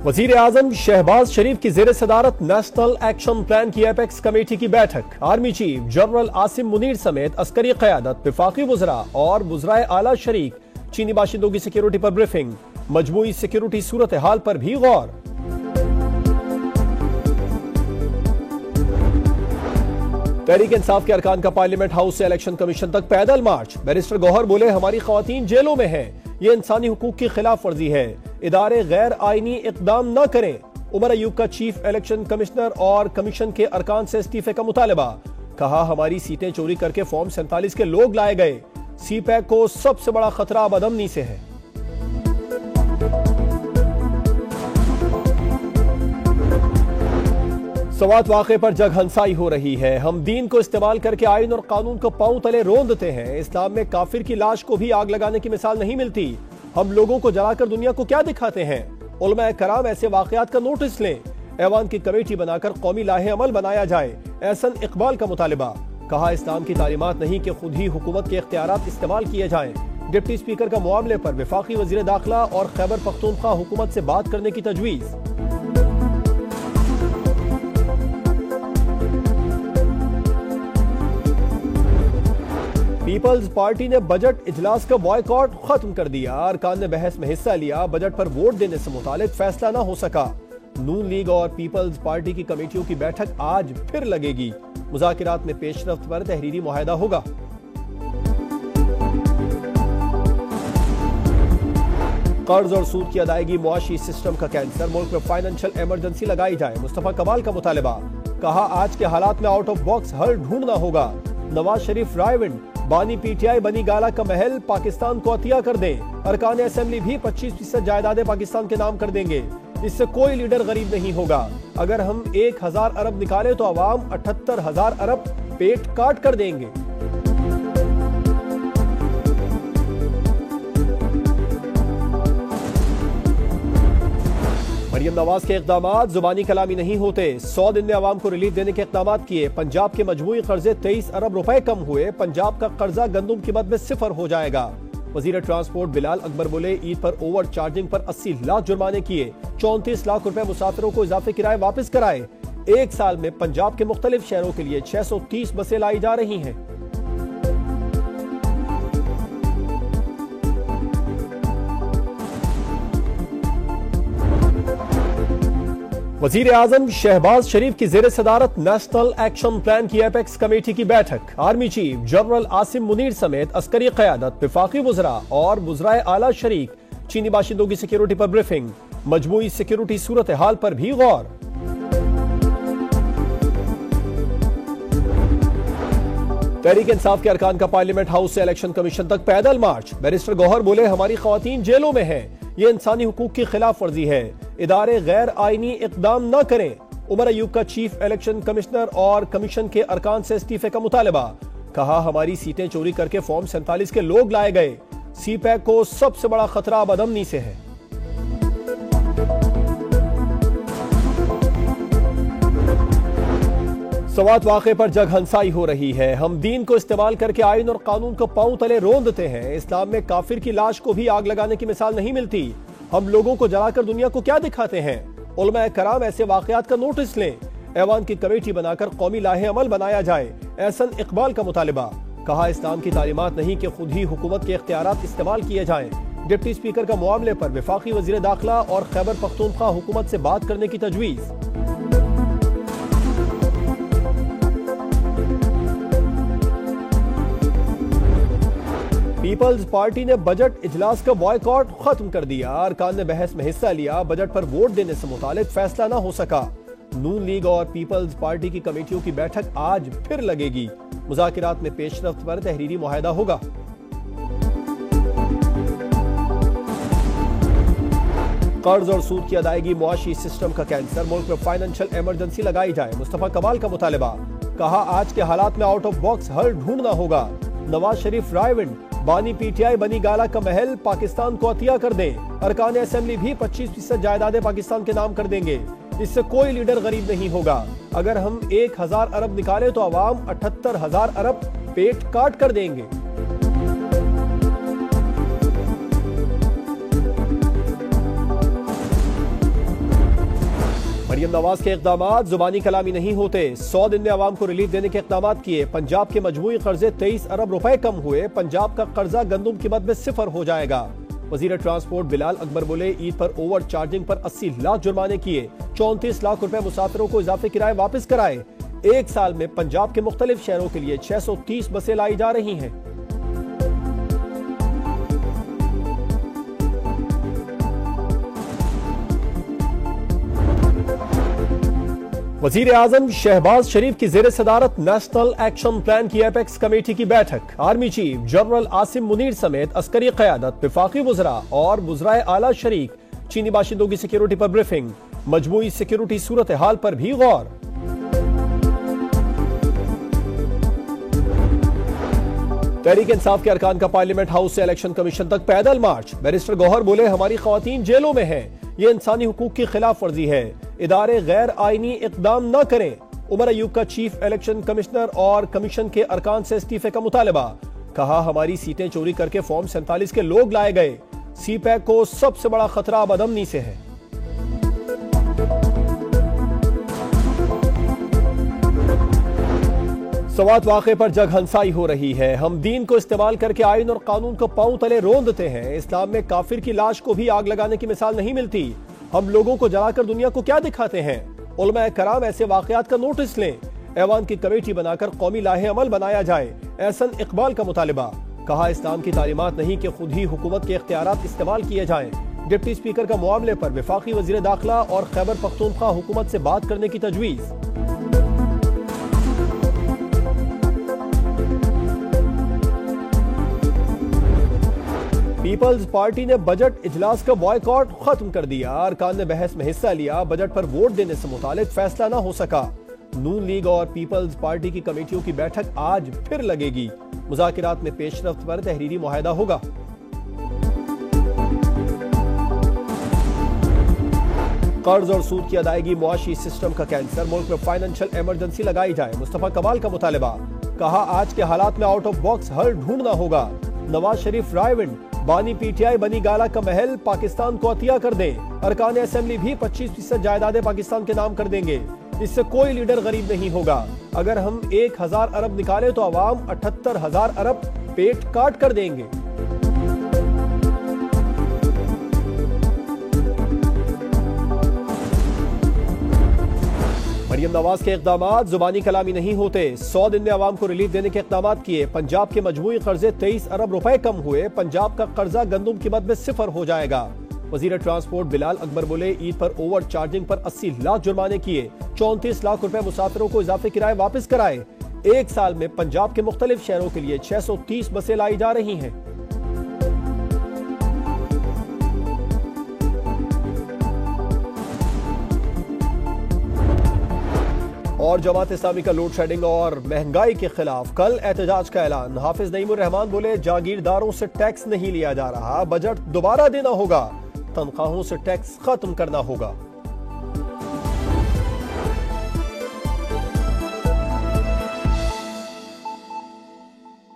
वजीर आजम शहबाज शरीफ की जेर सदारत नेशनल एक्शन प्लान की एपेक्स कमेटी की बैठक। Army chief general Asim Munir समेत अस्करी क़यादत, वफाकी वज़रा और वज़राए आला शरीक। चीनी बाशिंदों की सिक्योरिटी पर ब्रीफिंग, मजमूई सिक्योरिटी सूरत हाल पर भी गौर। तहरीक इंसाफ के अरकान का पार्लियामेंट हाउस से इलेक्शन कमीशन तक पैदल मार्च। बैरिस्टर गौहर बोले, हमारी ख्वातीन जेलों में हैं, ये इंसानी हुकूक की खिलाफ वर्जी है, इदारे गैर आईनी इकदाम न करें। उमर अयूब का चीफ इलेक्शन कमिश्नर और कमीशन के अरकान से इस्तीफे का मुतालबा। कहा, हमारी सीटें चोरी करके फॉर्म 47 के लोग लाए गए। सीपैक को सबसे बड़ा खतरा बदअमनी से है। सवात वाक़े पर जग हंसाई हो रही है। हम दीन को इस्तेमाल करके आइन और कानून को पांव तले रोंदते हैं। इस्लाम में काफिर की लाश को भी आग लगाने की मिसाल नहीं मिलती। हम लोगों को जलाकर दुनिया को क्या दिखाते हैं। उलमा कराम ऐसे वाकयात का नोटिस लें। ऐवान की कमेटी बनाकर कौमी लाहे अमल बनाया जाए। एहसन इकबाल का मुतालिबा। कहा, इस्लाम की तालीमात नहीं कि खुद ही हुकूमत के इख्तियारात इस्तेमाल किए जाएं। डिप्टी स्पीकर का मामले पर वफाकी वजीर दाखिला और खैबर पख्तूनख्वा हुकूमत से बात करने की तजवीज़। पीपल्स पार्टी ने बजट इजलास का बॉयकॉट खत्म कर दिया। अरकान ने बहस में हिस्सा लिया। बजट पर वोट देने से मुतालिक फैसला न हो सका। नून लीग और पीपल्स पार्टी की कमेटियों की बैठक आज फिर लगेगी। मुज़ाकिरात में पेशरफ्त पर तहरीरी मुआहदा होगा। कर्ज और सूद की अदायगी मुआशी सिस्टम का कैंसर। मुल्क में फाइनेंशियल इमरजेंसी लगाई जाए। मुस्तफा कमाल का मुतालिबा। कहा, आज के हालात में आउट ऑफ बॉक्स हल ढूंढना होगा। नवाज शरीफ रायविंड, बानी पीटीआई बनी गाला का महल पाकिस्तान को अतिया कर दें। अरकान असेंबली भी 25% जायदादें पाकिस्तान के नाम कर देंगे। इससे कोई लीडर गरीब नहीं होगा। अगर हम 1000 अरब निकाले तो अवाम 78,000 अरब पेट काट कर देंगे। मरियम नवाज के इक़दामात जुबानी कलामी नहीं होते। 100 दिन में अवाम को रिलीफ देने के इक़दामात किए। पंजाब के मजमूई कर्जे 23 अरब रुपए कम हुए। पंजाब का कर्जा गंदुम कीमत में 0 हो जाएगा। वजीर ट्रांसपोर्ट बिलाल अकबर बोले, ईद पर ओवर चार्जिंग पर 80 लाख जुर्माने किए। 34 लाख रुपए मुसाफिरों को इजाफे किराए वापस कराए। एक साल में पंजाब के मुख्तलिफ शहरों के लिए 630 बसें लाई जा रही हैं। वजीर आजम शहबाज शरीफ की जेर सदारत नेशनल एक्शन प्लान की एपेक्स कमेटी की बैठक। Army chief general Asim Munir समेत अस्करी क़यादत, वफाकी वज़रा और वज़राए आला शरीक। चीनी बाशिंदों की सिक्योरिटी पर ब्रीफिंग, मजमूई सिक्योरिटी सूरत हाल पर भी गौर। तहरीक इंसाफ के अरकान का पार्लियामेंट हाउस से इलेक्शन कमीशन तक पैदल मार्च। बैरिस्टर गौहर बोले, हमारी ख्वातीन जेलों में हैं, ये इंसानी हुकूक की खिलाफ वर्जी है, इदारे गैर आईनी इकदाम न करें। उमर अयूब का चीफ इलेक्शन कमिश्नर और कमीशन के अरकान से इस्तीफे का मुतालबा। कहा, हमारी सीटें चोरी करके फॉर्म 47 के लोग लाए गए। सीपैक को सबसे बड़ा खतरा बदअमनी से है। सवात वाक़े पर जग हंसाई हो रही है। हम दीन को इस्तेमाल करके आइन और कानून को पांव तले रोंदते हैं। इस्लाम में काफिर की लाश को भी आग लगाने की मिसाल नहीं मिलती। हम लोगों को जलाकर दुनिया को क्या दिखाते हैं। उलमा कराम ऐसे वाकयात का नोटिस लें। ऐवान की कमेटी बनाकर कौमी लाहे अमल बनाया जाए। एहसन इकबाल का मुतालिबा। कहा, इस्लाम की तालीमात नहीं कि खुद ही हुकूमत के इख्तियारात इस्तेमाल किए जाएं। डिप्टी स्पीकर का मामले पर वफाकी वजीर दाखिला और खैबर पख्तूनख्वा हुकूमत से बात करने की तजवीज़। पीपल्स पार्टी ने बजट इजलास का बॉयकॉट खत्म कर दिया। अरकान ने बहस में हिस्सा लिया। बजट पर वोट देने से मुतालिक फैसला न हो सका। नून लीग और पीपल्स पार्टी की कमेटियों की बैठक आज फिर लगेगी। मुज़ाकिरात में पेशरफ्त पर तहरीरी मुआहदा होगा। कर्ज और सूद की अदायगी मुआशी सिस्टम का कैंसर। मुल्क में फाइनेंशियल इमरजेंसी लगाई जाए। मुस्तफा कमाल का मुतालिबा। कहा, आज के हालात में आउट ऑफ बॉक्स हल ढूंढना होगा। नवाज शरीफ रायविंड, बानी पीटीआई बनी गाला का महल पाकिस्तान को अतिया कर दें। अरकान असेंबली भी 25% जायदादें पाकिस्तान के नाम कर देंगे। इससे कोई लीडर गरीब नहीं होगा। अगर हम 1000 अरब निकाले तो अवाम 78,000 अरब पेट काट कर देंगे। मरियम नवाज के इक़दामात जुबानी कलामी नहीं होते। 100 दिन में आवाम को रिलीफ देने के इक़दामात किए। पंजाब के मजमूई कर्जे 23 अरब रुपए कम हुए। पंजाब का कर्जा गंदुम कीमत में 0 हो जाएगा। वजीर ट्रांसपोर्ट बिलाल अकबर बोले ईद पर ओवर चार्जिंग पर 80 लाख जुर्माने किए। 34 लाख रुपए मुसाफिरों को इजाफे किराए वापस कराए। एक साल में पंजाब के मुख्तलिफ शहरों के लिए 630 बसें लाई जा रही हैं। वजीर आजम शहबाज शरीफ की जेर सदारत नेशनल एक्शन प्लान की एपेक्स कमेटी की बैठक। Army chief general Asim Munir समेत अस्करी क़यादत, वफाकी वज़रा और वज़राए आला शरीक। चीनी बाशिंदों की सिक्योरिटी पर ब्रीफिंग। मजमूई सिक्योरिटी सूरत हाल पर भी गौर। तहरीक इंसाफ के अरकान का पार्लियामेंट हाउस से इलेक्शन कमीशन तक पैदल मार्च। बैरिस्टर गौहर बोले हमारी ख्वातीन जेलों में हैं, ये इंसानी हुकूक की खिलाफ वर्जी है, इदारे गैर आईनी इकदाम न करें। उमर अयूब का चीफ इलेक्शन कमिश्नर और कमीशन के अरकान से इस्तीफे का मुतालबा। कहा हमारी सीटें चोरी करके फॉर्म 47 के लोग लाए गए। सीपैक को सबसे बड़ा खतरा बदअमनी से है। सवात वाक़े पर जग हंसाई हो रही है। हम दीन को इस्तेमाल करके आइन और कानून को पांव तले रोंदते हैं। इस्लाम में काफिर की लाश को भी आग लगाने की मिसाल नहीं मिलती। हम लोगों को जलाकर दुनिया को क्या दिखाते हैं? उलमा कराम ऐसे वाक़यात का नोटिस लें। ऐवान की कमेटी बनाकर कौमी लाहे अमल बनाया जाए। एहसन इकबाल का मुतालिबा। कहा इस्लाम की तालीमात नहीं कि खुद ही हुकूमत के इख्तियारात इस्तेमाल किए जाएं। डिप्टी स्पीकर का मामले पर वफाकी वज़ीर दाखिला और खैबर पख्तूनख्वा हुकूमत से बात करने की तजवीज़। पीपल्स पार्टी ने बजट इजलास का बॉयकॉट खत्म कर दिया। अरकान ने बहस में हिस्सा लिया। बजट पर वोट देने से मुतालिक फैसला न हो सका। नून लीग और पीपल्स पार्टी की कमेटियों की बैठक आज फिर लगेगी। मुज़ाकिरात में पेशरफ्त पर तहरीरी मुआहदा होगा। कर्ज और सूद की अदायगी मुआशी सिस्टम का कैंसर। मुल्क में फाइनेंशियल इमरजेंसी लगाई जाए। मुस्तफा कमाल का मुतालिबा। कहा आज के हालात में आउट ऑफ बॉक्स हल ढूंढना होगा। नवाज शरीफ रायविंड बानी पीटीआई बनी गाला का महल पाकिस्तान को अतिया कर दें। अरकान असेंबली भी 25% जायदादें पाकिस्तान के नाम कर देंगे। इससे कोई लीडर गरीब नहीं होगा। अगर हम 1000 अरब निकाले तो अवाम 78,000 अरब पेट काट कर देंगे। मरियम नवाज के इक़दामात जुबानी कलामी नहीं होते। 100 दिन में आवाम को रिलीफ देने के इक़दामात किए। पंजाब के मजमूई कर्जे 23 अरब रुपए कम हुए। पंजाब का कर्जा गंदुम कीमत में 0 हो जाएगा। वजीर ट्रांसपोर्ट बिलाल अकबर बोले ईद पर ओवर चार्जिंग पर 80 लाख जुर्माने किए। 34 लाख रुपए मुसाफिरों को इजाफे किराए वापस कराए। एक साल में पंजाब के मुख्तलिफ शहरों के लिए 630 बसें लाई जा रही हैं। और जमात इस्लामी का लोड शेडिंग और महंगाई के खिलाफ कल एहतजाज का ऐलान। हाफिज नईमुर रहमान बोले जागीरदारों से टैक्स नहीं लिया जा रहा, बजट दोबारा देना होगा। तनख्वाहों से टैक्स खत्म करना होगा।